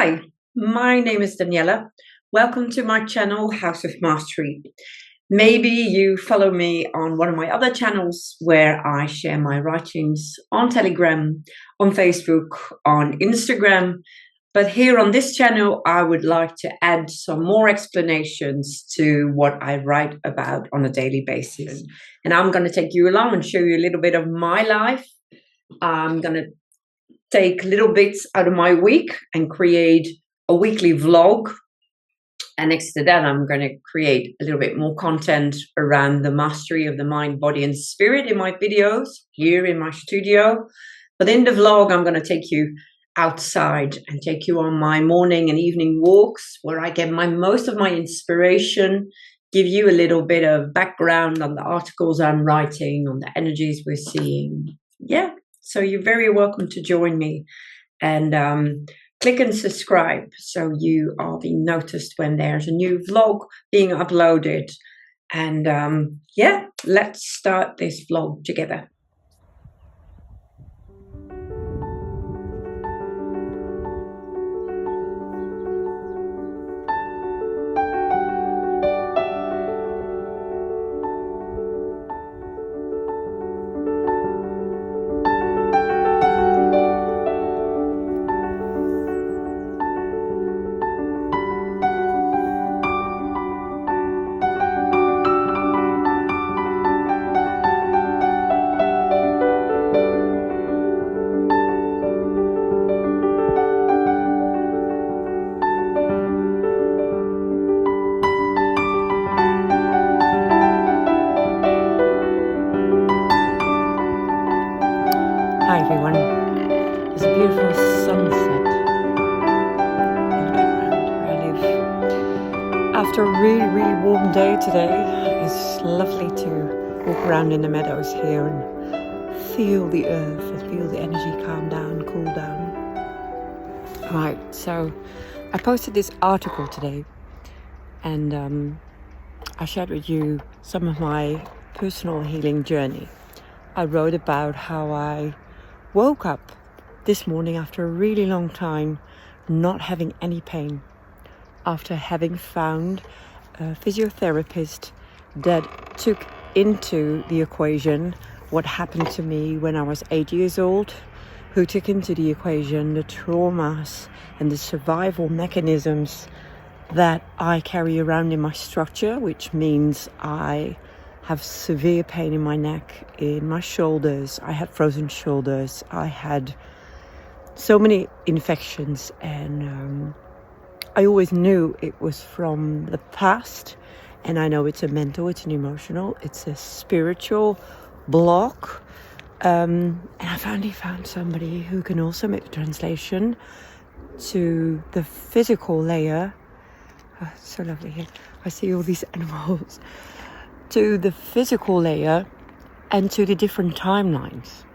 Hi, my name is Daniela. Welcome to my channel, House of Mastery. Maybe you follow me on one of my other channels where I share my writings on Telegram, on Facebook, on Instagram. But here on this channel, I would like to add some more explanations to what I write about on a daily basis. And I'm going to take you along and show you a little bit of my life. I'm going to take little bits out of my week and create a weekly vlog. And next to that, I'm going to create a little bit more content around the mastery of the mind, body, and spirit in my videos here in my studio. But in the vlog, I'm going to take you outside and take you on my morning and evening walks where I get most of my inspiration, give you a little bit of background on the articles I'm writing, on the energies we're seeing. Yeah, so you're very welcome to join me. And click and subscribe so you are being noticed when there's a new vlog being uploaded. And yeah, let's start this vlog together. Hi everyone, there's a beautiful sunset in the background where I live. After a really warm day today, it's lovely to walk around in the meadows here and feel the earth and feel the energy calm down, cool down. Right, so I posted this article today and I shared with you some of my personal healing journey. I wrote about how I woke up this morning after a really long time not having any pain, after having found a physiotherapist that took into the equation what happened to me when I was 8 years old, who took into the equation the traumas and the survival mechanisms that I carry around in my structure, which means I have severe pain in my neck, in my shoulders. I had frozen shoulders. I had so many infections, and I always knew it was from the past. And I know it's a mental, it's an emotional, it's a spiritual block. And I finally found somebody who can also make the translation to the physical layer. Oh, it's so lovely here. I see all these animals. To the physical layer and to the different timelines.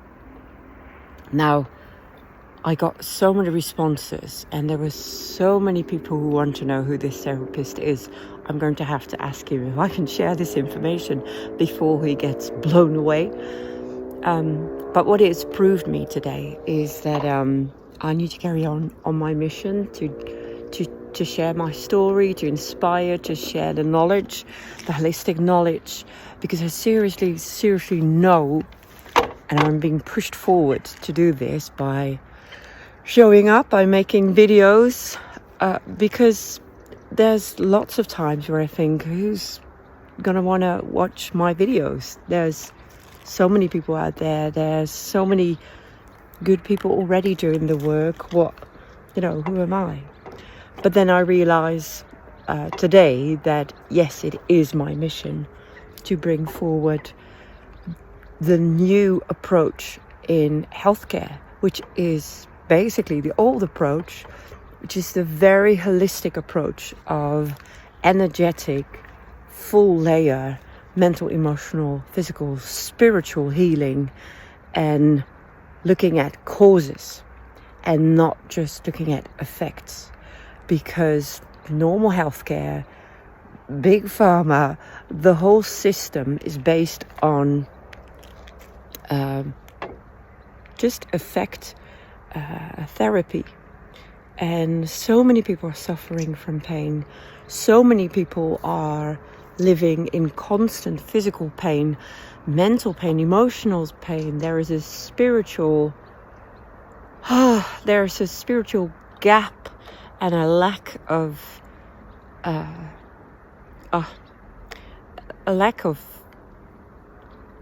Now, I got so many responses and there were so many people who want to know who this therapist is. I'm going to have to ask him if I can share this information before he gets blown away. But what it's proved me today is that I need to carry on my mission to share my story, to inspire, to share the knowledge, the holistic knowledge, because I seriously know, and I'm being pushed forward to do this by showing up, by making videos, because there's lots of times where I think, who's going to want to watch my videos? There's so many people out there. There's so many good people already doing the work. Who am I? But then I realize today that, yes, it is my mission to bring forward the new approach in healthcare, which is basically the old approach, which is the very holistic approach of energetic, full layer, mental, emotional, physical, spiritual healing, and looking at causes and not just looking at effects. Because normal healthcare, big pharma, the whole system is based on just effect therapy. And so many people are suffering from pain. So many people are living in constant physical pain, mental pain, emotional pain. There is a spiritual gap and a lack of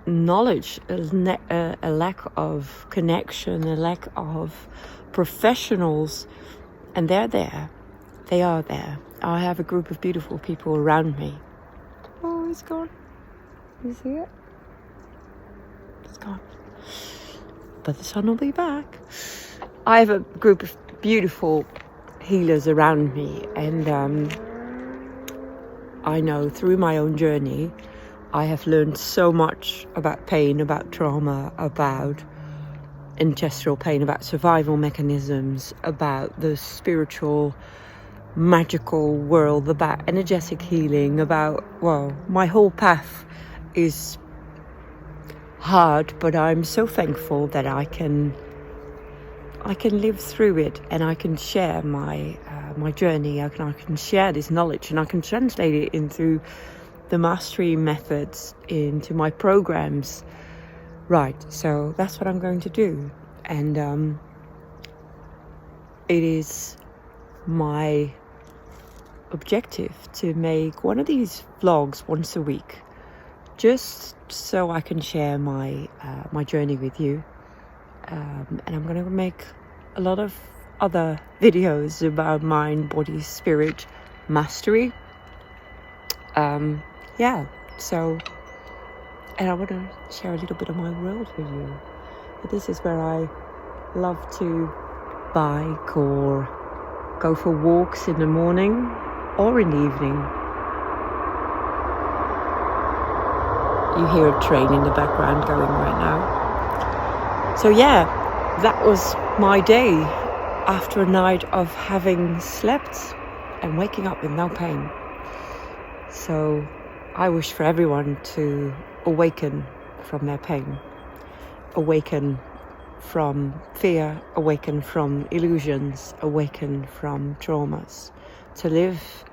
knowledge, a lack of connection, a lack of professionals, and they're there. They are there. I have a group of beautiful people around me. Oh, it's gone. You see it? It's gone. But the sun will be back. I have a group of beautiful healers around me, and I know through my own journey I have learned so much about pain, about trauma, about ancestral pain, about survival mechanisms, about the spiritual magical world, about energetic healing, about, well, my whole path is hard, but I'm so thankful that I can live through it, and I can share my journey. I can share this knowledge, and I can translate it into the mastery methods, into my programs. Right, so that's what I'm going to do, and it is my objective to make one of these vlogs once a week, just so I can share my journey with you. And I'm going to make a lot of other videos about mind, body, spirit, mastery. So, and I want to share a little bit of my world with you. This is where I love to bike or go for walks in the morning or in the evening. You hear a train in the background going right now. So yeah, that was my day after a night of having slept and waking up with no pain. So I wish for everyone to awaken from their pain, awaken from fear, awaken from illusions, awaken from traumas, to live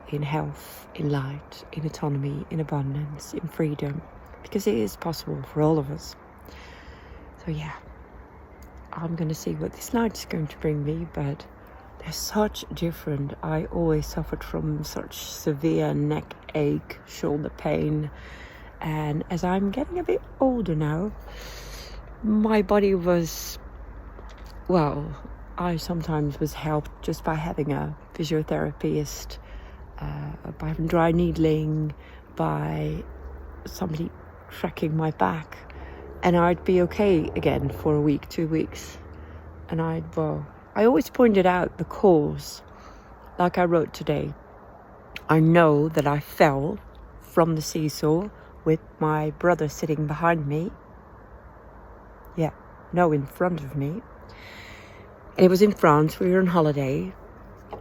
in health, in light, in autonomy, in abundance, in freedom, because it is possible for all of us. So yeah, I'm going to see what this night is going to bring me, but they're such different. I always suffered from such severe neck ache, shoulder pain, and as I'm getting a bit older now, my body was, well, I sometimes was helped just by having a physiotherapist, by having dry needling, by somebody tracking my back, and I'd be okay again for a week, 2 weeks. And I always pointed out the cause, like I wrote today. I know that I fell from the seesaw with my brother sitting behind me. In front of me. And it was in France. We were on holiday,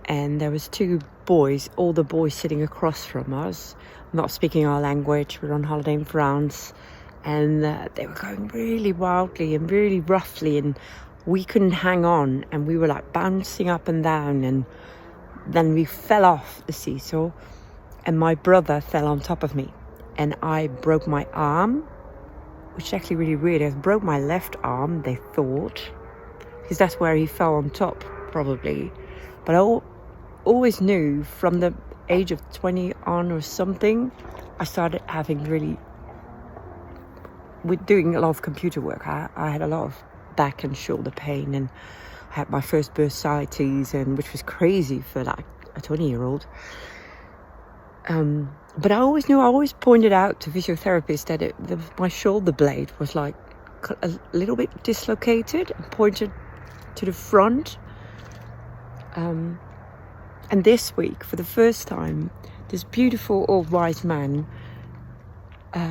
and there was 2 boys, older boys, sitting across from us, not speaking our language. We were on holiday in France, and they were going really wildly and really roughly, and we couldn't hang on, and we were like bouncing up and down, and then we fell off the seesaw, and my brother fell on top of me, and I broke my arm, which is actually really weird. I broke my left arm, they thought, because that's where he fell on top, probably. But I always knew from the age of 20 on or something, I started having with doing a lot of computer work. I had a lot of back and shoulder pain, and I had my first bursitis, and which was crazy for like a 20-year-old. But I always pointed out to physiotherapists that my shoulder blade was like a little bit dislocated and pointed to the front. And this week, for the first time, this beautiful old wise man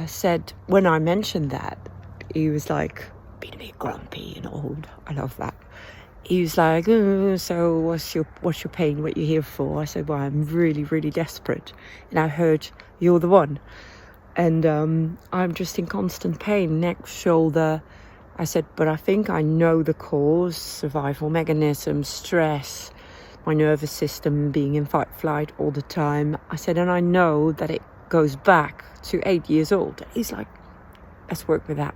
said, when I mentioned that, he was like, being a bit grumpy and old. I love that. He was like, so what's your pain? What you here for? I said, well, I'm really, really desperate. And I heard, you're the one. And I'm just in constant pain, neck, shoulder. I said, but I think I know the cause, survival mechanism, stress, my nervous system being in fight flight all the time. I said, and I know that it goes back to 8 years old. He's like, let's work with that.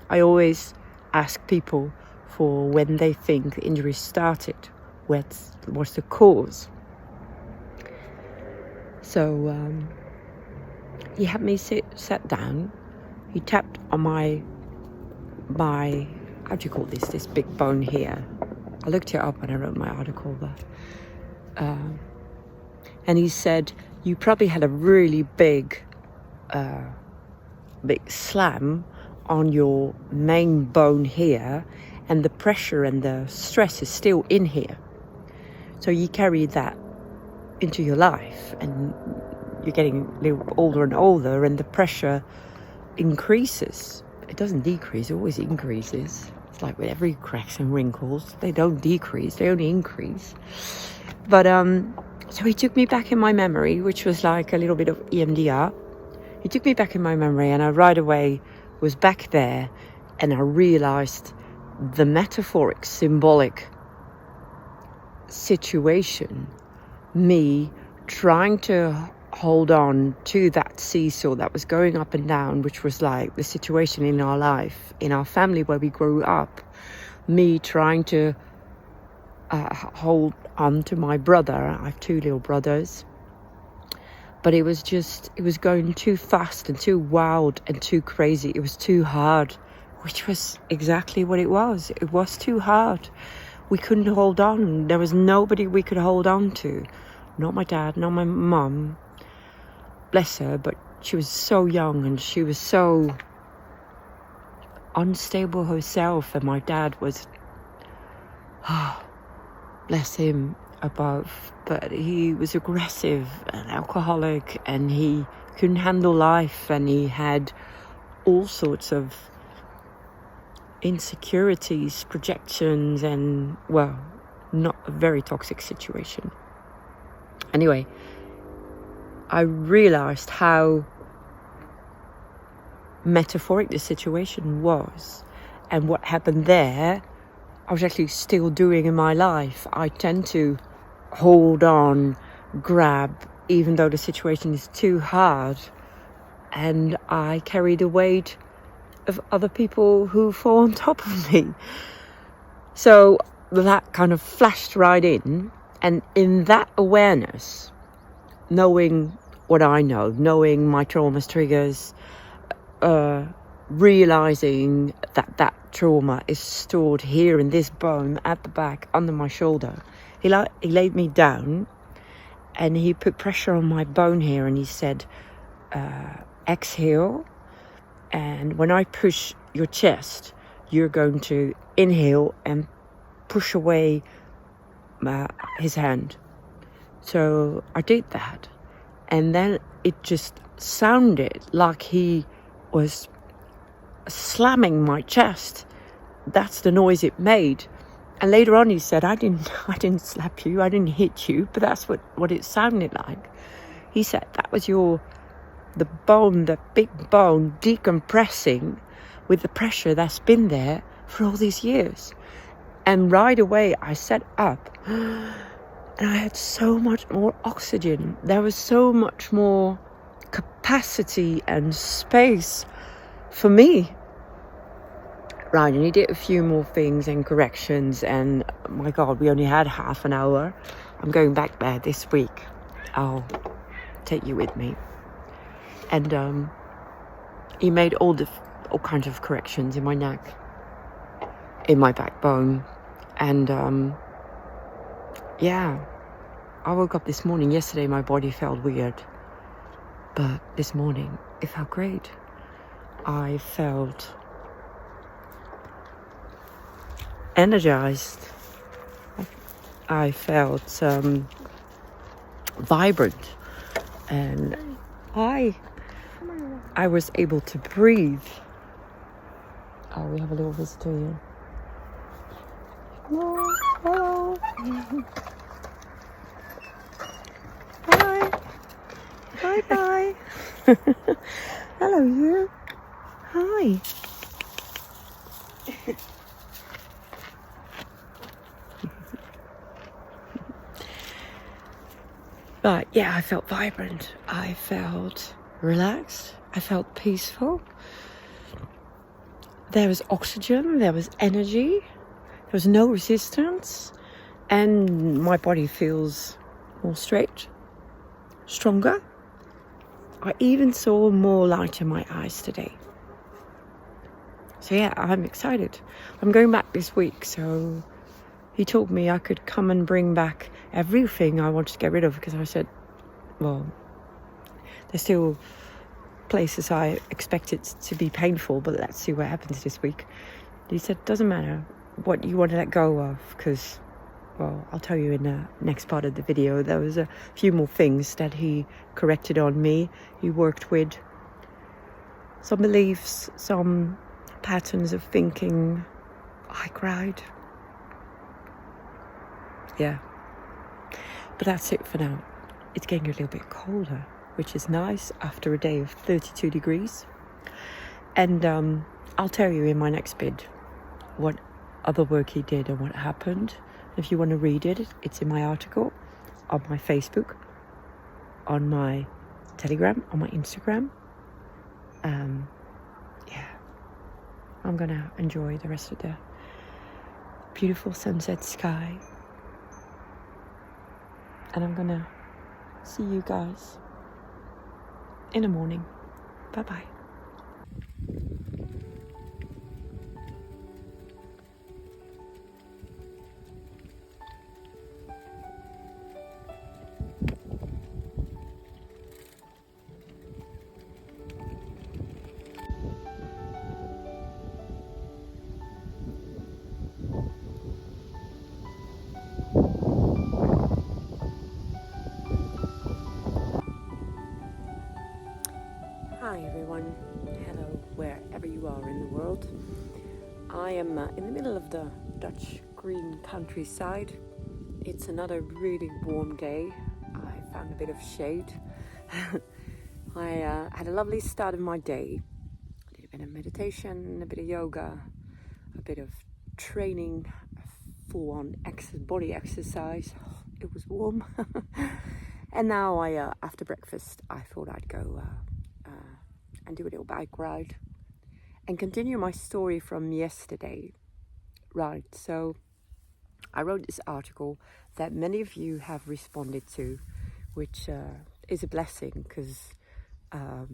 I always ask people for when they think the injury started, what's the cause. So he had me sat down. He tapped on my how do you call this big bone here. I looked it up when I wrote my article, but and he said, you probably had a really big slam on your main bone here, and the pressure and the stress is still in here. So you carry that into your life, and you're getting a little older and older, and the pressure increases. It doesn't decrease, it always increases. It's like with every cracks and wrinkles, they don't decrease, they only increase. But so he took me back in my memory, which was like a little bit of EMDR. He took me back in my memory, and I right away was back there, and I realized the metaphoric, symbolic situation, me trying to hold on to that seesaw that was going up and down, which was like the situation in our life, in our family where we grew up, me trying to hold on to my brother. I have 2 little brothers, but it was going too fast and too wild and too crazy. It was too hard, which was exactly what it was. It was too hard. We couldn't hold on. There was nobody we could hold on to. Not my dad, not my mum. Bless her, but she was so young and she was so unstable herself. And my dad was, bless him above, but he was aggressive and alcoholic, and he couldn't handle life, and he had all sorts of insecurities, projections, and, well, not a very toxic situation. Anyway, I realized how metaphoric the situation was, and what happened there I was actually still doing in my life. I tend to hold on, grab, even though the situation is too hard, and I carry the weight of other people who fall on top of me. So that kind of flashed right in, and in that awareness, knowing what I know, knowing my traumas, triggers, realizing that trauma is stored here in this bone at the back under my shoulder, he laid me down and he put pressure on my bone here, and he said, exhale, and when I push your chest, you're going to inhale and push away his hand. So I did that, and then it just sounded like he was slamming my chest. That's the noise it made. And later on he said, I didn't slap you, I didn't hit you, but that's what it sounded like. He said that was the bone, the big bone, decompressing with the pressure that's been there for all these years. And right away I sat up, and I had so much more oxygen. There was so much more capacity and space for me. Right, and he did a few more things and corrections, and my God, we only had half an hour. I'm going back there this week. I'll take you with me. And he made all kinds of corrections in my neck, in my backbone, and yeah, I woke up this morning. Yesterday my body felt weird, but this morning it felt great. I felt energized. I felt vibrant, and I was able to breathe. Oh, we have a little visitor here. Hello. Hi. Bye. Hello, you. Hi. But yeah, I felt vibrant. I felt relaxed. I felt peaceful. There was oxygen. There was energy. There was no resistance. And my body feels more straight, stronger. I even saw more light in my eyes today. So yeah, I'm excited. I'm going back this week, so he told me I could come and bring back everything I wanted to get rid of, because I said, well, there's still places I expected to be painful, but let's see what happens this week. He said, doesn't matter what you want to let go of, because, well, I'll tell you in the next part of the video, there was a few more things that he corrected on me. He worked with some beliefs, some patterns of thinking. I cried. Yeah. But that's it for now. It's getting a little bit colder, which is nice after a day of 32 degrees. And I'll tell you in my next bid what other work he did and what happened. If you want to read it, it's in my article, on my Facebook, on my Telegram, on my Instagram. Yeah, I'm gonna enjoy the rest of the beautiful sunset sky. And I'm gonna see you guys in the morning. Bye-bye. Hi everyone, hello wherever you are in the world. I am in the middle of the Dutch green countryside. It's another really warm day. I found a bit of shade. I had a lovely start of my day. I did a bit of meditation, a bit of yoga, a bit of training, full-on body exercise. It was warm. And now after breakfast, I thought I'd go and do a little bike ride and continue my story from yesterday. Right, so I wrote this article that many of you have responded to, which is a blessing, because I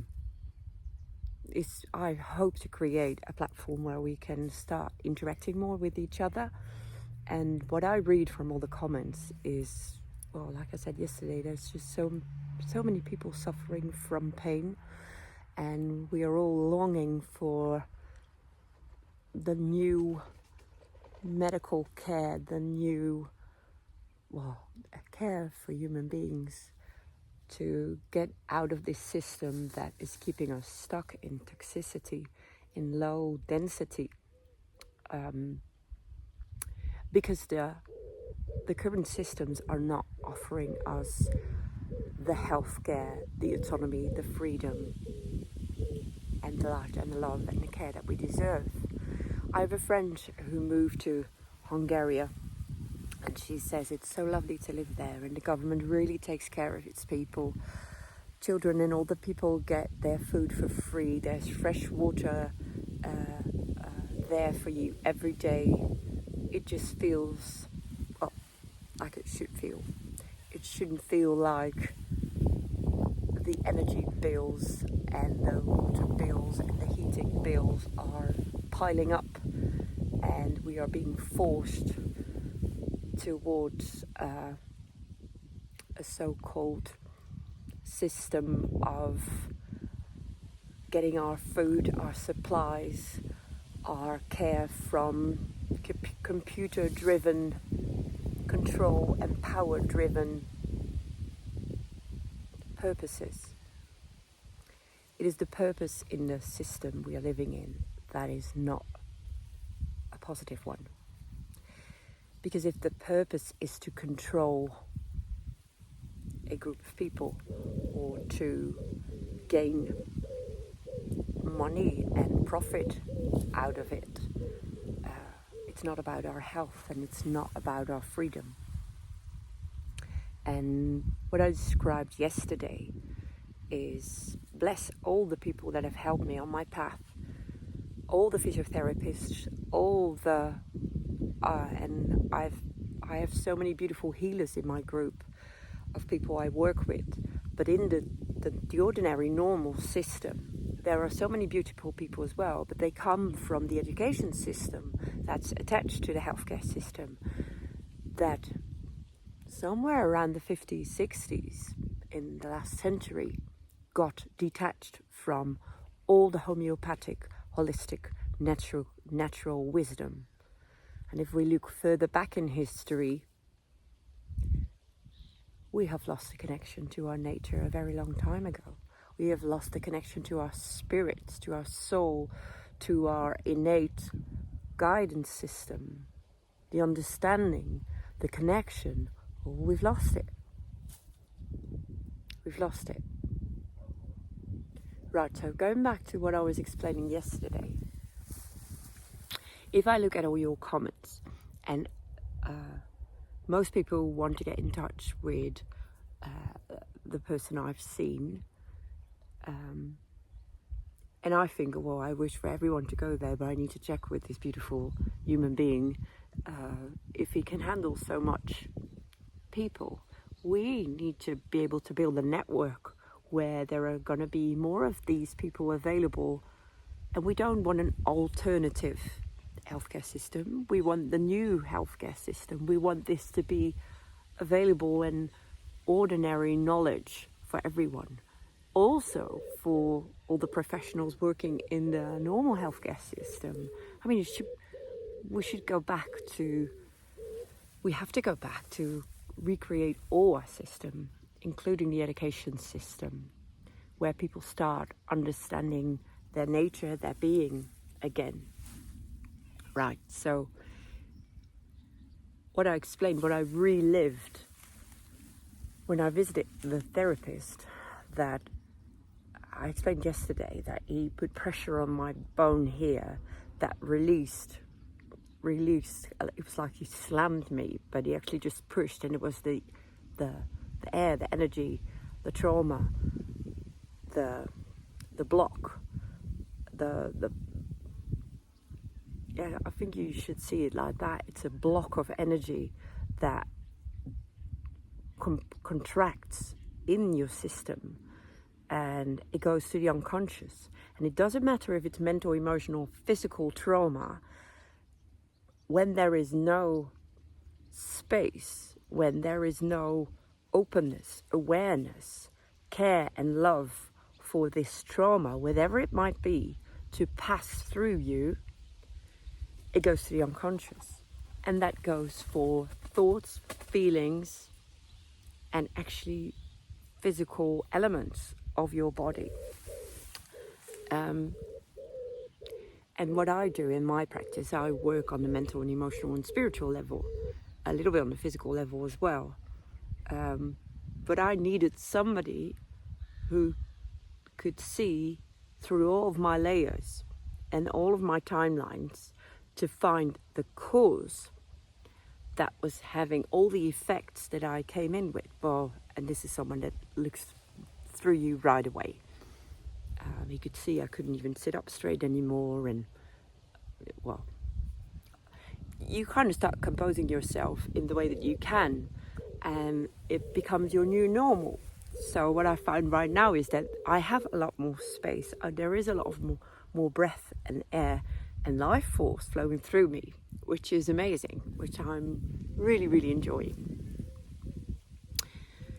hope to create a platform where we can start interacting more with each other. And what I read from all the comments is, well, like I said yesterday, there's just so many people suffering from pain, and we are all longing for the new medical care, the new, care for human beings to get out of this system that is keeping us stuck in toxicity, in low density, because the current systems are not offering us the healthcare, the autonomy, the freedom, and the light and the love and the care that we deserve. I have a friend who moved to Hungary, and she says it's so lovely to live there, and the government really takes care of its people. Children and older people get their food for free. There's fresh water there for you every day. It just feels like it should feel. It shouldn't feel like the energy bills and the water bills and the heating bills are piling up, and we are being forced towards a so-called system of getting our food, our supplies, our care from computer-driven control and power-driven purposes. It is the purpose in the system we are living in that is not a positive one. Because if the purpose is to control a group of people or to gain money and profit out of it, it's not about our health and it's not about our freedom. And what I described yesterday is bless all the people that have helped me on my path, all the physiotherapists, and I have so many beautiful healers in my group of people I work with. But in the ordinary normal system, there are so many beautiful people as well, but they come from the education system that's attached to the healthcare system, that somewhere around the 50s, 60s in the last century got detached from all the homeopathic, holistic, natural wisdom. And if we look further back in history, we have lost the connection to our nature a very long time ago. We have lost the connection to our spirits, to our soul, to our innate guidance system, the understanding, the connection. We've lost it. We've lost it. Right, so going back to what I was explaining yesterday, if I look at all your comments, and most people want to get in touch with the person I've seen, and I think, well, I wish for everyone to go there, but I need to check with this beautiful human being if he can handle so much people. We need to be able to build a network where there are going to be more of these people available, and we don't want an alternative healthcare system. We want the new healthcare system. We want this to be available and ordinary knowledge for everyone. Also for all the professionals working in the normal healthcare system. I mean, we have to go back to recreate all our system, including the education system, where people start understanding their nature, their being again. Right, so what I explained, what I relived when I visited the therapist, that I explained yesterday, that he put pressure on my bone here that released. It was like he slammed me, but he actually just pushed, and it was the air, the energy, the trauma, the block, yeah, I think you should see it like that. It's a block of energy that contracts in your system, and it goes to the unconscious. And it doesn't matter if it's mental, emotional, physical trauma. When there is no space, when there is no openness, awareness, care and love for this trauma, whatever it might be, to pass through you, it goes to the unconscious. And that goes for thoughts, feelings, and actually physical elements of your body. And what I do in my practice, I work on the mental and emotional and spiritual level, a little bit on the physical level as well. But I needed somebody who could see through all of my layers and all of my timelines to find the cause that was having all the effects that I came in with. Well, and this is someone that looks through you right away. He could see I couldn't even sit up straight anymore, and well, you kind of start composing yourself in the way that you can, and it becomes your new normal. So what I find right now is that I have a lot more space. There is a lot of more breath and air and life force flowing through me, which is amazing, which I'm really, really enjoying.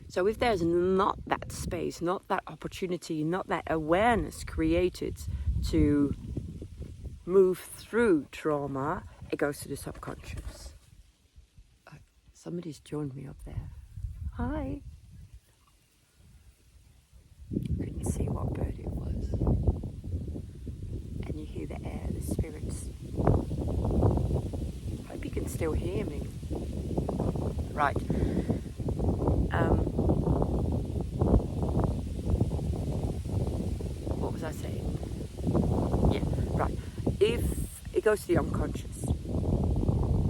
So if there's not that space, not that opportunity, not that awareness created to move through trauma, it goes to the subconscious. Somebody's joined me up there. Hi. Couldn't see what bird it was. And you hear the air, the spirits. Hope you can still hear me. Right. What was I saying? Yeah, right. If it goes to the unconscious.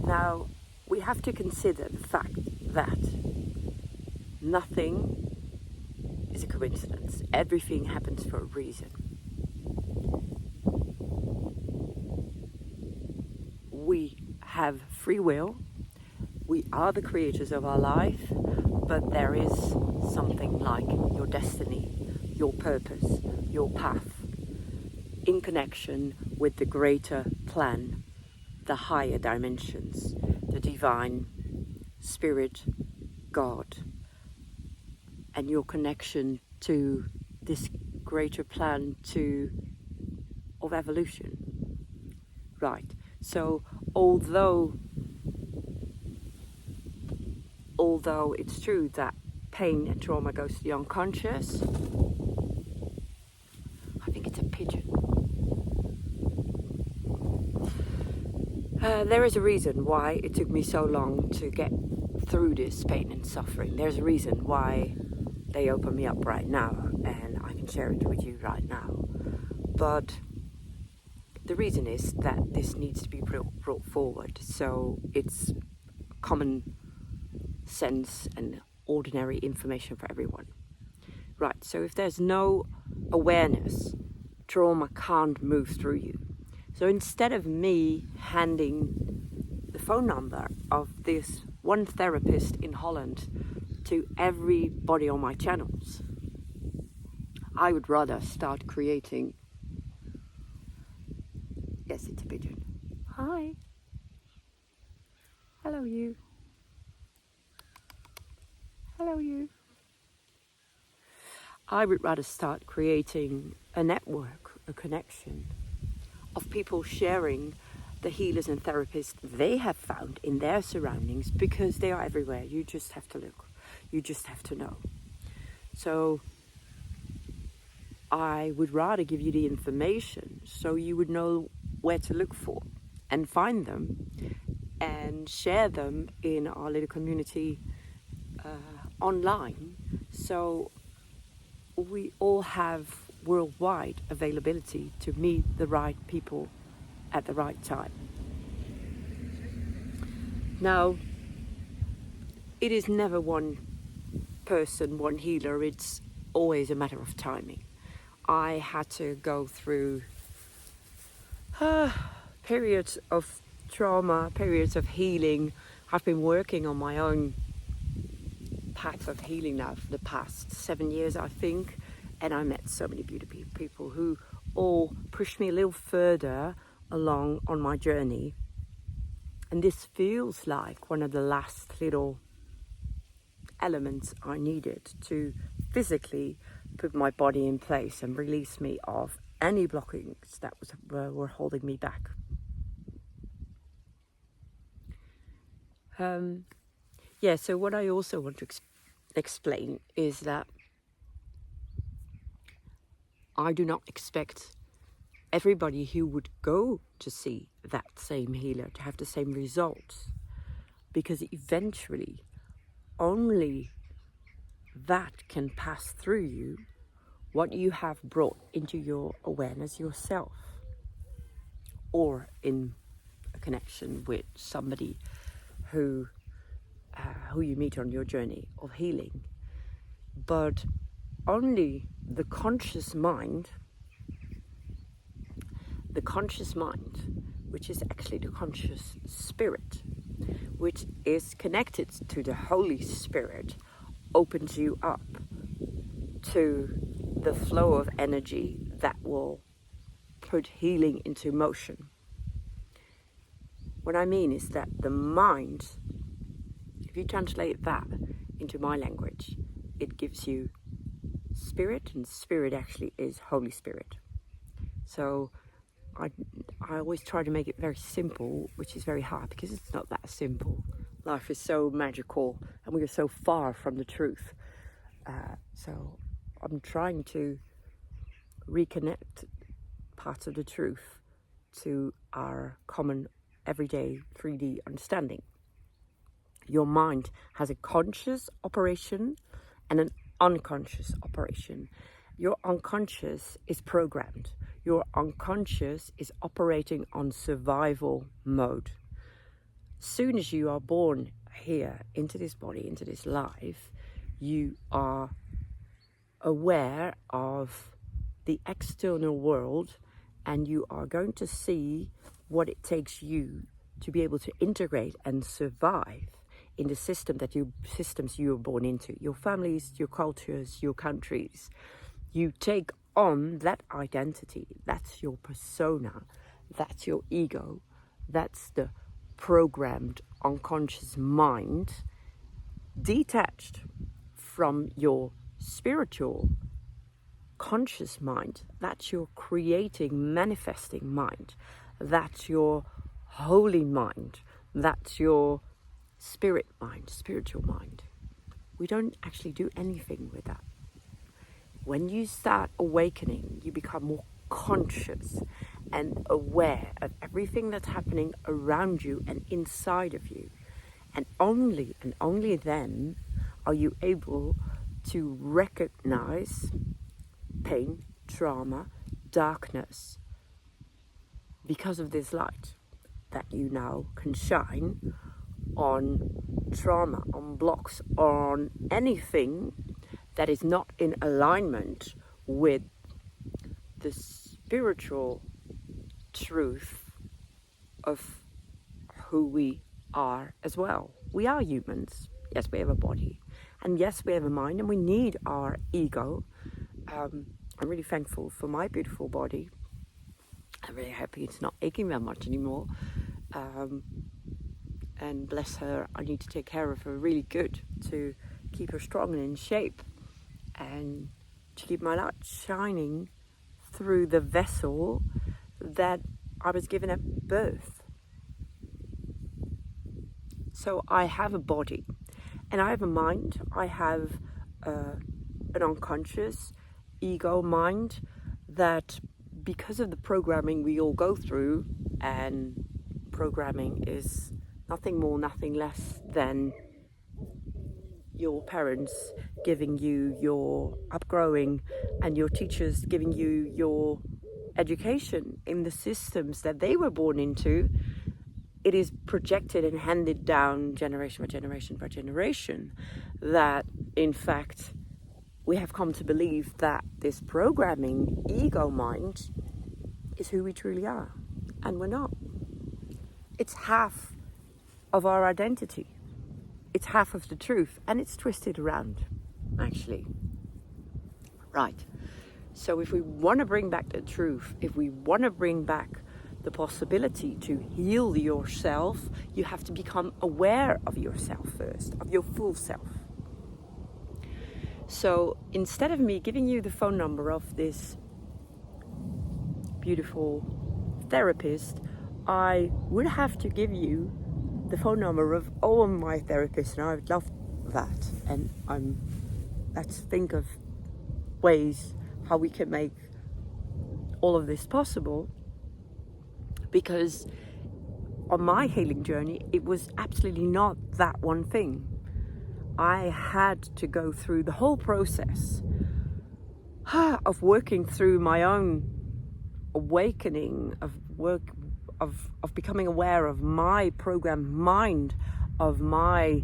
Now, we have to consider the fact that Nothing is a coincidence. Everything happens for a reason. We have free will. We are the creators of our life, but there is something like your destiny, your purpose, your path, in connection with the greater plan, the higher dimensions, the divine spirit, God, and your connection to this greater plan of evolution. Right. So although it's true that pain and trauma goes to the unconscious, I think it's a pigeon. There is a reason why it took me so long to get through this pain and suffering. There's a reason why they open me up right now, and I can share it with you right now. But the reason is that this needs to be brought forward, so it's common sense and ordinary information for everyone. Right, so if there's no awareness, trauma can't move through you. So instead of me handing the phone number of this one therapist in Holland to everybody on my channels, I would rather start creating... Yes, it's a pigeon. Hi. Hello, you. Hello, you. I would rather start creating a network, a connection of people sharing the healers and therapists they have found in their surroundings, because they are everywhere. You just have to look. You just have to know. So I would rather give you the information so you would know where to look for and find them and share them in our little community online, so we all have worldwide availability to meet the right people at the right time. Now, it is never one person, one healer. It's always a matter of timing. I had to go through periods of trauma, periods of healing. I've been working on my own path of healing now for the past 7 years, I think, and I met so many beautiful people who all pushed me a little further along on my journey. And this feels like one of the last little elements I needed to physically put my body in place and release me of any blockings that were holding me back. So what I also want to explain is that I do not expect everybody who would go to see that same healer to have the same results, because eventually only that can pass through you what you have brought into your awareness yourself, or in a connection with somebody who you meet on your journey of healing. But only the conscious mind, which is actually the conscious spirit, which is connected to the Holy Spirit, opens you up to the flow of energy that will put healing into motion. What I mean is that the mind, if you translate that into my language, it gives you spirit, and spirit actually is Holy Spirit. So I always try to make it very simple, which is very hard because it's not that simple. Life is so magical and we are so far from the truth. So I'm trying to reconnect parts of the truth to our common everyday 3D understanding. Your mind has a conscious operation and an unconscious operation. Your unconscious is programmed. Your unconscious is operating on survival mode. Soon as you are born here into this body, into this life, you are aware of the external world, and you are going to see what it takes you to be able to integrate and survive in the systems you were born into, your families, your cultures, your countries. You take on that identity. That's your persona. That's your ego. That's the programmed unconscious mind, detached from your spiritual conscious mind. That's your creating, manifesting mind. That's your holy mind. That's your spirit mind, spiritual mind. We don't actually do anything with that. When you start awakening, you become more conscious and aware of everything that's happening around you and inside of you. And only then are you able to recognize pain, trauma, darkness because of this light that you now can shine on trauma, on blocks, on anything that is not in alignment with the spiritual truth of who we are as well. We are humans. Yes, we have a body. And yes, we have a mind, and we need our ego. I'm really thankful for my beautiful body. I'm really happy it's not aching that much anymore. And bless her, I need to take care of her really good to keep her strong and in shape, and to keep my light shining through the vessel that I was given at birth. So I have a body, and I have a mind. I have an unconscious ego mind that, because of the programming we all go through, and programming is nothing more, nothing less than your parents giving you your upgrowing and your teachers giving you your education in the systems that they were born into. It is projected and handed down generation by generation by generation that, in fact, we have come to believe that this programming ego mind is who we truly are. And we're not. It's half of our identity. It's half of the truth, and it's twisted around, actually. Right. So if we want to bring back the truth, if we want to bring back the possibility to heal yourself, you have to become aware of yourself first, of your full self. So instead of me giving you the phone number of this beautiful therapist, I would have to give you the phone number of all of my therapists, and I would love that. And let's think of ways how we can make all of this possible, because on my healing journey, it was absolutely not that one thing. I had to go through the whole process of working through my own awakening, of becoming aware of my programmed mind, of my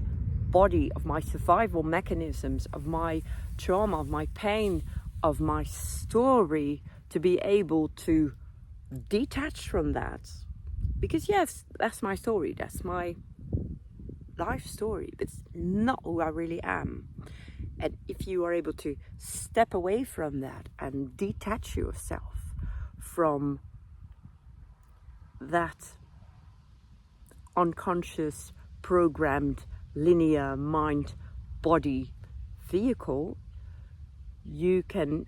body, of my survival mechanisms, of my trauma, of my pain, of my story, to be able to detach from that. Because yes, that's my story, that's my life story, but it's not who I really am. And if you are able to step away from that and detach yourself from that unconscious, programmed, linear mind, body vehicle, you can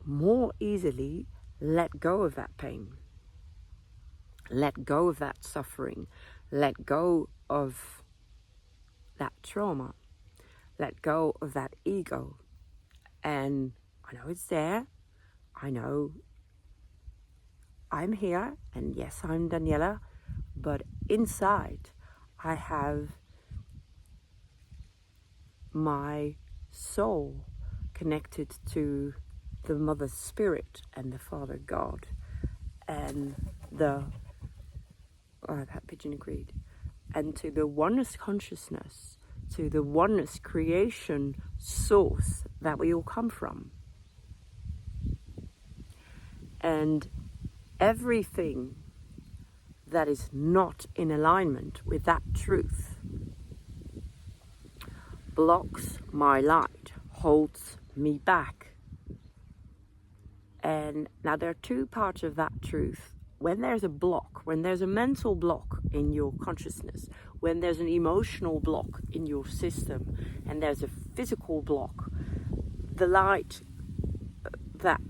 more easily let go of that pain, let go of that suffering, let go of that trauma, let go of that ego. And I know it's there, I know I'm here, and yes, I'm Daniela, but inside I have my soul connected to the Mother Spirit and the Father God and that pigeon agreed, and to the oneness consciousness to the oneness creation source that we all come from. And everything that is not in alignment with that truth blocks my light, holds me back. And now there are two parts of that truth. When there's a block, when there's a mental block in your consciousness, when there's an emotional block in your system, and there's a physical block, the light that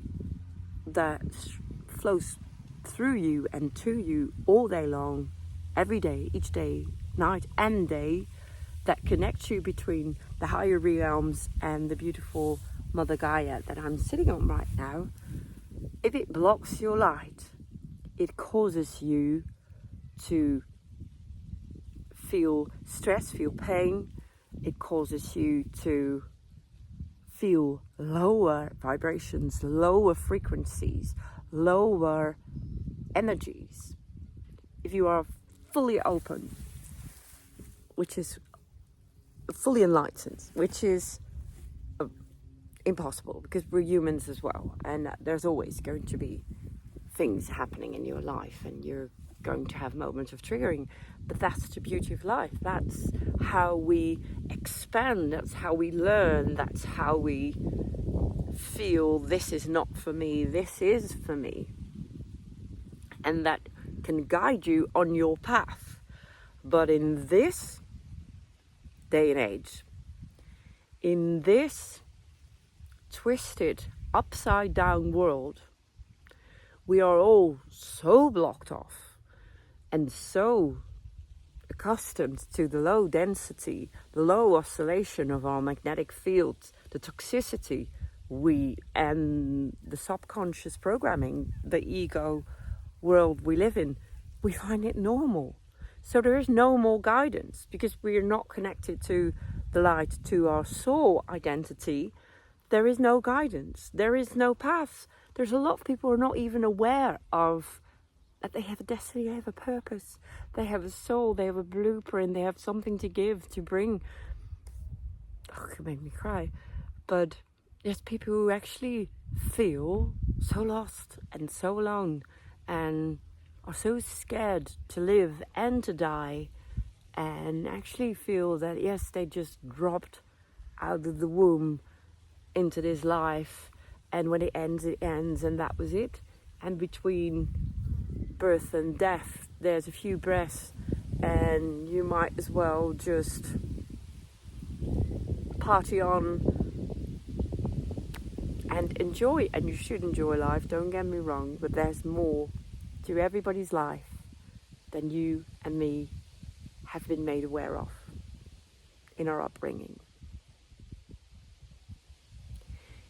flows through you and to you all day long, every day, each day, night and day, that connects you between the higher realms and the beautiful Mother Gaia that I'm sitting on right now, if it blocks your light, it causes you to feel stress, feel pain. It causes you to feel lower vibrations, lower frequencies, lower energies. If you are fully open, which is fully enlightened, which is impossible because we're humans as well, and there's always going to be things happening in your life and you're going to have moments of triggering, but that's the beauty of life. That's how we expand, that's how we learn, that's how we feel this is not for me, this is for me, and that can guide you on your path. But in this day and age, in this twisted upside down world, we are all so blocked off and so accustomed to the low density, the low oscillation of our magnetic fields, the toxicity and the subconscious programming, the ego world we live in, we find it normal. So there is no more guidance because we are not connected to the light, to our soul identity. There is no guidance. There is no path. There's a lot of people who are not even aware of that they have a destiny, they have a purpose, they have a soul, they have a blueprint, they have something to give, to bring. Oh, it made me cry. But there's people who actually feel so lost and so alone and are so scared to live and to die, and actually feel that, yes, they just dropped out of the womb into this life, and when it ends, and that was it. And between birth and death, there's a few breaths, and you might as well just party on and enjoy. And you should enjoy life, don't get me wrong, but there's more to everybody's life than you and me have been made aware of in our upbringing.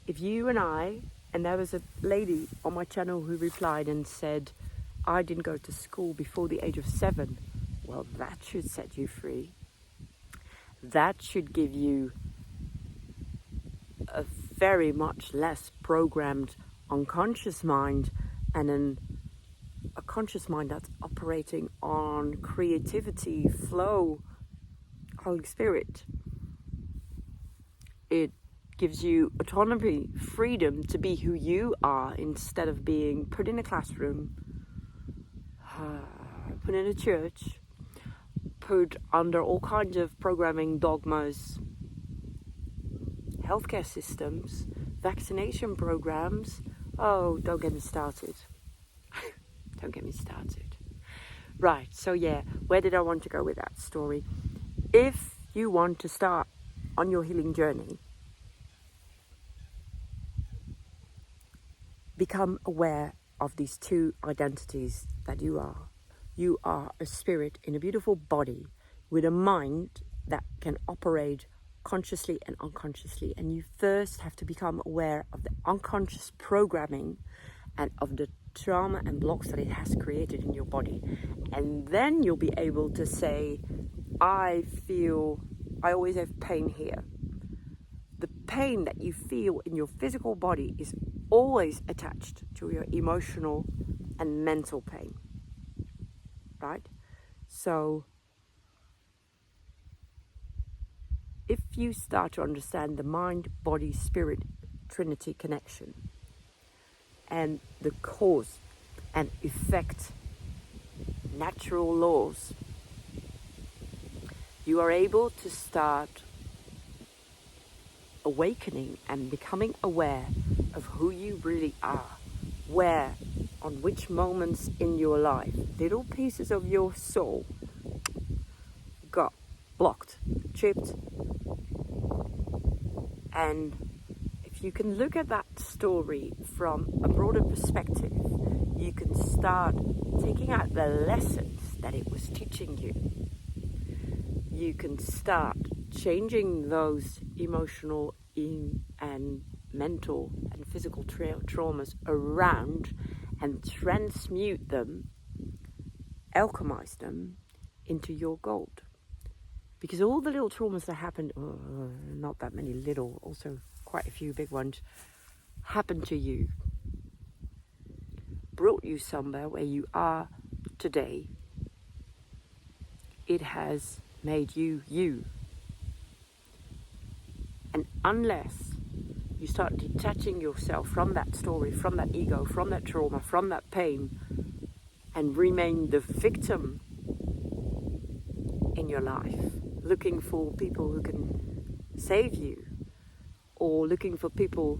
If you and there was a lady on my channel who replied and said, I didn't go to school before the age of 7. Well, that should set you free. That should give you a very much less programmed unconscious mind, and a conscious mind that's operating on creativity, flow, Holy Spirit. It gives you autonomy, freedom to be who you are instead of being put in a classroom, put in a church, put under all kinds of programming dogmas, healthcare systems, vaccination programs. Oh, don't get me started. Don't get me started. Right, so yeah, where did I want to go with that story? If you want to start on your healing journey, become aware of these two identities that you are. You are a spirit in a beautiful body with a mind that can operate consciously and unconsciously. And you first have to become aware of the unconscious programming and of the trauma and blocks that it has created in your body. And then you'll be able to say, I always have pain here. The pain that you feel in your physical body is always attached to your emotional and mental pain, right? So if you start to understand the mind, body, spirit, Trinity connection, and the cause and effect, natural laws, you are able to start awakening and becoming aware of who you really are, where, on which moments in your life, little pieces of your soul got blocked, chipped, and if you can look at that story from a broader perspective, you can start taking out the lessons that it was teaching you. You can start changing those emotional and mental and physical traumas around and transmute them, alchemize them into your gold. Because all the little traumas that happened, not that many little, also quite a few big ones, happened to you, brought you somewhere where you are today. It has made you you. And unless you start detaching yourself from that story, from that ego, from that trauma, from that pain, and remain the victim in your life, looking for people who can save you, or looking for people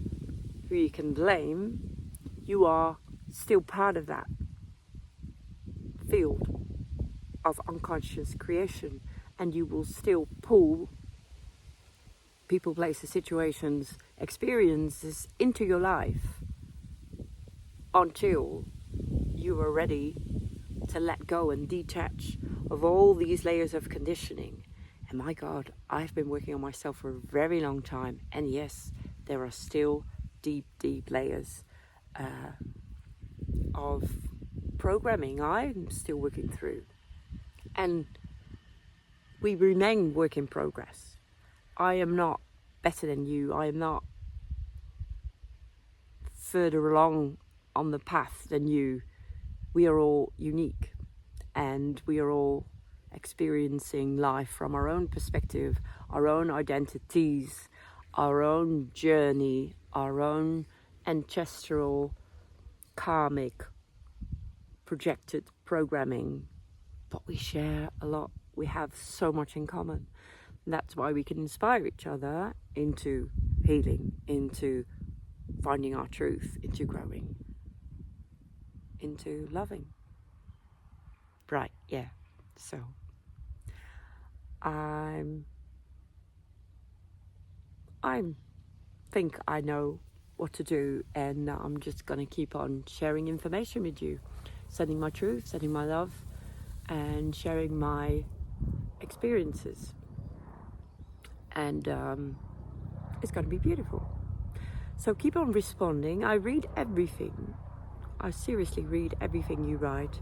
who you can blame, you are still part of that field of unconscious creation, and you will still pull people, places, situations, experiences into your life until you are ready to let go and detach of all these layers of conditioning. And my God, I've been working on myself for a very long time, and yes, there are still deep layers of programming I'm still working through, and we remain work in progress. I am not better than you. I am not further along on the path than you. We are all unique, and we are all experiencing life from our own perspective, our own identities, our own journey, our own ancestral, karmic, projected programming. But we share a lot. We have so much in common. And that's why we can inspire each other into healing, into finding our truth, into growing, into loving. Right, yeah. So I think I know what to do, and I'm just going to keep on sharing information with you, sending my truth, sending my love, and sharing my experiences. And it's going to be beautiful. So keep on responding. I read everything. I seriously read everything you write.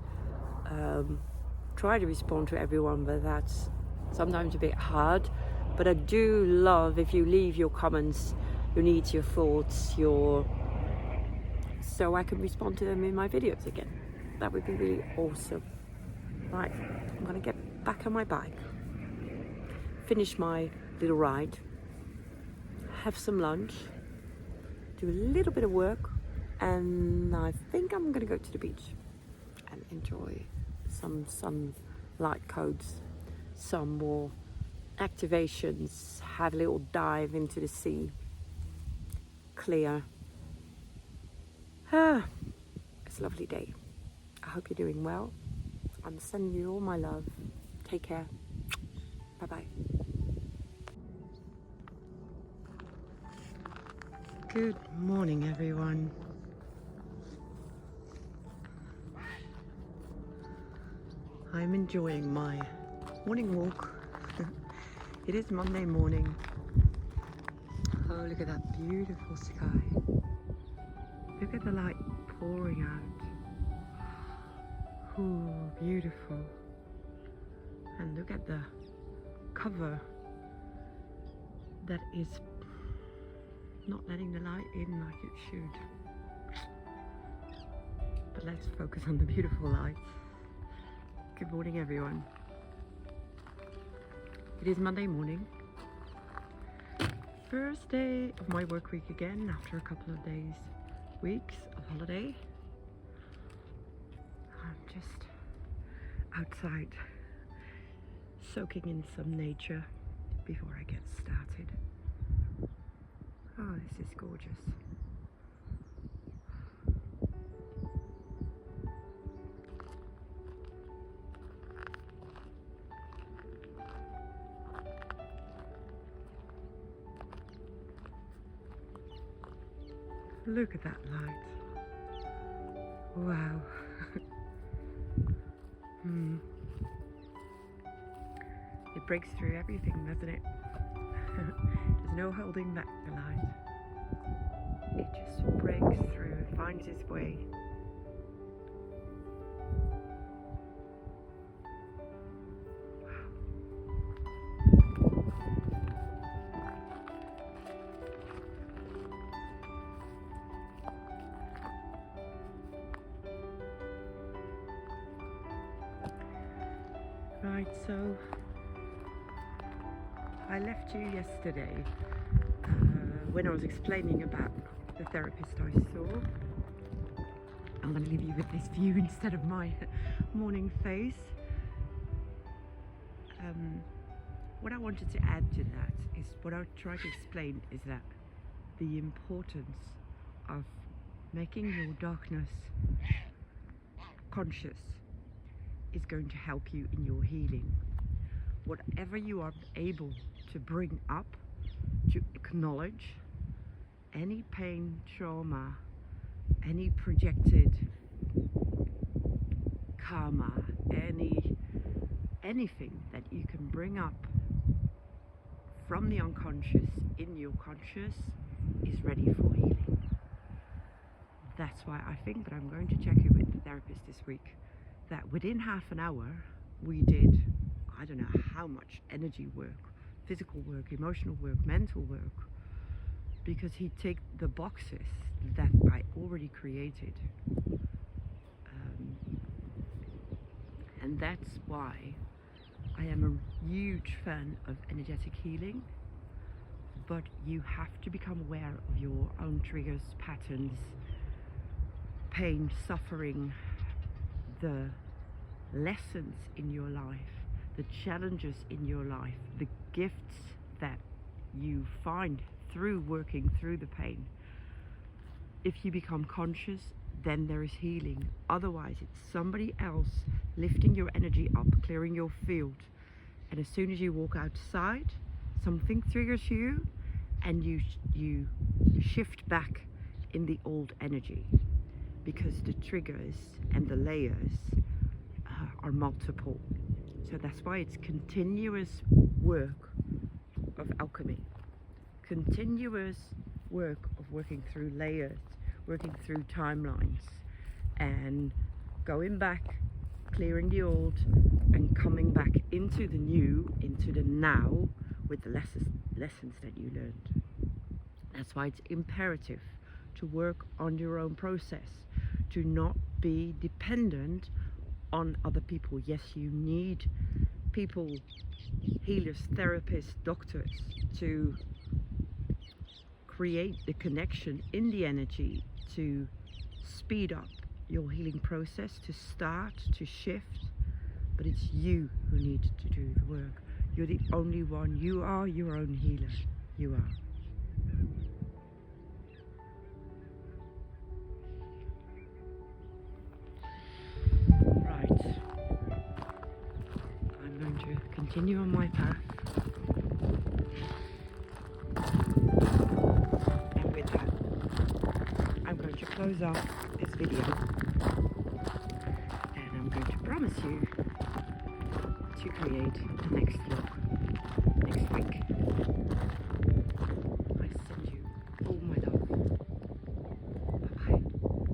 Try to respond to everyone, but that's sometimes a bit hard. But I do love if you leave your comments, your needs, your thoughts, so I can respond to them in my videos again. That would be really awesome. Right, I'm gonna get back on my bike, finish my little ride, have some lunch, do a little bit of work, and I think I'm gonna go to the beach and enjoy some sunlight codes, some more activations, have a little dive into the sea, clear. It's a lovely day. I hope you're doing well. I'm sending you all my love. Take care. Bye-bye. Good morning, everyone. I'm enjoying my morning walk. It is Monday morning. Oh, look at that beautiful sky. Look at the light pouring out. Oh, beautiful. And look at the cover that is not letting the light in like it should. But let's focus on the beautiful light. Good morning, everyone. It is Monday morning. first day of my work week again after a couple of weeks of holiday. I'm just outside soaking in some nature before I get started. Oh, this is gorgeous. Look at that light. Wow. It breaks through everything, doesn't it? There's no holding back the light. It just breaks through, finds its way. Right, so I left you yesterday when I was explaining about the therapist I saw. I'm going to leave you with this view instead of my morning face. What I wanted to add to that is what I tried to explain is that the importance of making your darkness conscious is going to help you in your healing. Whatever you are able to bring up, to acknowledge, any pain, trauma, any projected karma, anything that you can bring up from the unconscious in your conscious is ready for healing. That's why I think that I'm going to check in with the therapist this week, that within half an hour we did, I don't know how much energy work, physical work, emotional work, mental work, because he ticked the boxes that I already created. And that's why I am a huge fan of energetic healing, but you have to become aware of your own triggers, patterns, pain, suffering, the lessons in your life, the challenges in your life, the gifts that you find through working through the pain. If you become conscious, then there is healing. Otherwise, it's somebody else lifting your energy up, clearing your field. And as soon as you walk outside, something triggers you and you shift back in the old energy, because the triggers and the layers are multiple. So that's why it's continuous work of alchemy, continuous work of working through layers, working through timelines, and going back, clearing the old, and coming back into the new, into the now, with the lessons that you learned. That's why it's imperative to work on your own process, to not be dependent on other people. Yes, you need people, healers, therapists, doctors, to create the connection in the energy, to speed up your healing process, to start, to shift. But it's you who need to do the work. You're the only one. You are your own healer. You are. Right. I'm going to continue on my path. And with that, I'm going to close off this video. And I'm going to promise you to create the next